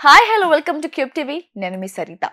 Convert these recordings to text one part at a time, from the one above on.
Hi hello welcome to cube TV. నేను మీ Saritha.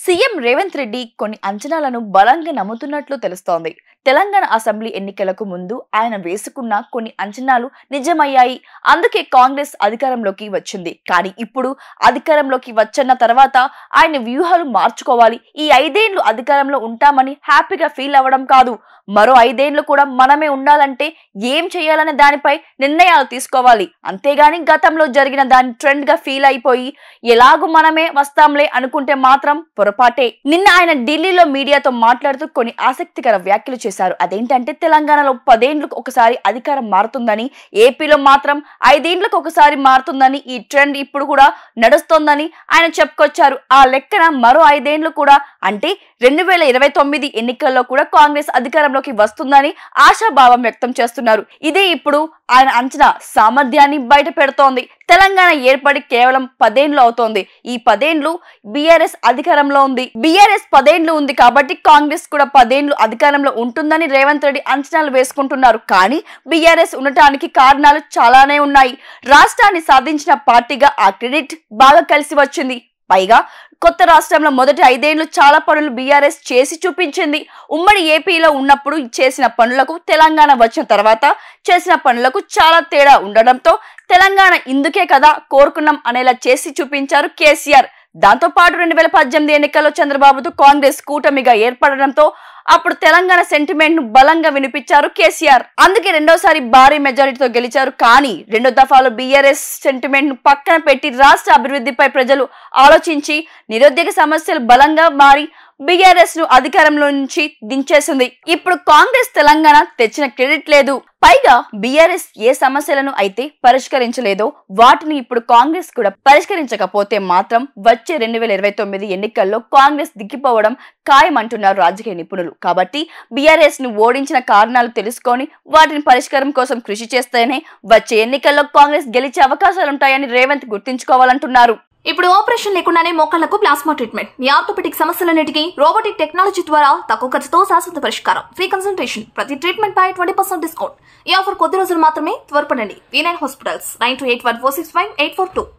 CM Revanth Reddy కొన్ని అంచనాలను బలంగా నమ్ముతున్నట్లు తెలుస్తోంది. తెలంగాణ అసెంబ్లీ ఎన్నికలకు ముందు ఆయన వేసుకున్న కొన్ని అంచనాలు నిజమయ్యాయి. అందుకే కాంగ్రెస్ అధికారంలోకి వచ్చింది. కానీ ఇప్పుడు అధికారంలోకి వచ్చన్న తర్వాత ఆయన వ్యూహాలు మార్చుకోవాలి. ఈ 5 ఏళ్లు అధికారంలో ఉంటామని హ్యాపీగా ఫీల్ అవ్వడం కాదు, మరో 5 ఏళ్లు కూడా మనమే ఉండాలంటే ఏం చేయాలనే దానిపై నిర్ణయాలు తీసుకోవాలి. అంతేగాని గతంలో జరిగిన దాని ట్రెండ్ గా ఫీల్ అయిపోయి ఎలాగూ మనమే వస్తాంలే అనుకుంటే మాత్రం పొరపాటే. నిన్న ఆయన ఢిల్లీలో మీడియాతో మాట్లాడుతూ కొన్ని ఆసక్తికర వ్యాఖ్యలు చేశారు. అదేంటంటే తెలంగాణలో 10 ఏళ్లకు ఒకసారి అధికారం మారుతుందని, ఏపీలో మాత్రం 5 ఏళ్లకు ఒకసారి మారుతుందని, ఈ ట్రెండ్ ఇప్పుడు కూడా నడుస్తోందని ఆయన చెప్పుకొచ్చారు. ఆ లెక్కన మరో 5 ఏళ్లు కూడా అంటే 2029 ఎన్నికల్లో కూడా కాంగ్రెస్ అధికారంలోకి వస్తుందని ఆశాభావం వ్యక్తం చేస్తున్నారు. ఇదే ఇప్పుడు ఆయన అంచనా సామర్థ్యాన్ని బయట పెడుతోంది. తెలంగాణ ఏర్పడి కేవలం 10 ఏళ్లు అవుతోంది. ఈ 10 ఏళ్లు బీఆర్ఎస్ అధికారంలో ఉంది. బీఆర్ఎస్ 10 ఏళ్లు ఉంది కాబట్టి కాంగ్రెస్ కూడా 10 ఏళ్లు అధికారంలో ఉంటుందని రేవంత్ రెడ్డి అంచనాలు వేసుకుంటున్నారు. కానీ బీఆర్ఎస్ ఉండటానికి కారణాలు చాలానే ఉన్నాయి. రాష్ట్రాన్ని సాధించిన పార్టీగా ఆ క్రెడిట్ బాగా కలిసి వచ్చింది. పైగా కొత్త రాష్ట్రంలో మొదటి 5 ఏళ్లు చాలా పనులు బీఆర్ఎస్ చేసి చూపించింది. ఉమ్మడి ఏపీలో ఉన్నప్పుడు చేసిన పనులకు, తెలంగాణ వచ్చిన తర్వాత చేసిన పనులకు చాలా తేడా ఉండడంతో తెలంగాణ ఇందుకే కదా కోరుకున్నాం అనేలా చేసి చూపించారు కేసీఆర్. దాంతో పాటు 2018 ఎన్నికల్లో చంద్రబాబుతో కాంగ్రెస్ కూటమిగా ఏర్పడడంతో అప్పుడు తెలంగాణ సెంటిమెంట్ ను బలంగా వినిపించారు కేసీఆర్. అందుకే రెండోసారి భారీ మెజారిటీతో గెలిచారు. కానీ రెండో దఫాలో బీఆర్ఎస్ సెంటిమెంట్ ను పక్కన పెట్టి రాష్ట్ర అభివృద్ధిపై ప్రజలు ఆలోచించి నిరుద్యోగ సమస్యలు బలంగా మారి బీఆర్ఎస్ ను అధికారంలో నుంచి దించేసింది. ఇప్పుడు కాంగ్రెస్ తెలంగాణ తెచ్చిన క్రెడిట్ లేదు. పైగా బీఆర్ఎస్ ఏ సమస్యలను అయితే పరిష్కరించలేదో వాటిని ఇప్పుడు కాంగ్రెస్ కూడా పరిష్కరించకపోతే మాత్రం వచ్చే 2029 ఎన్నికల్లో కాంగ్రెస్ దిగిపోవడం ఖాయమంటున్నారు రాజకీయ నిపుణులు. కాబట్టి బీఆర్ఎస్ ను ఓడించిన కారణాలు తెలుసుకొని వాటిని పరిష్కారం కోసం కృషి చేస్తేనే వచ్చే ఎన్నికల్లో కాంగ్రెస్ గెలిచే అవకాశాలుంటాయని రేవంత్ గుర్తుంచుకోవాలంటున్నారు. ఇప్పుడు ఆపరేషన్ లేకుండానే మోకాళ్లకు ప్లాస్మా ట్రీట్మెంట్. మీ ఆర్థోపెటిక్ సమస్యలన్నిటికీ రోబోటిక్ టెక్నాలజీ ద్వారా తక్కువ ఖర్చుతో శాశ్వత పరిష్కారం. Free consultation. ప్రతి ట్రీట్మెంట్ పై 20% డిస్కౌంట్. ఈ ఆఫర్ కొద్ది రోజులు మాత్రమే. త్వరపడండి. V9 hospitals 9281465842.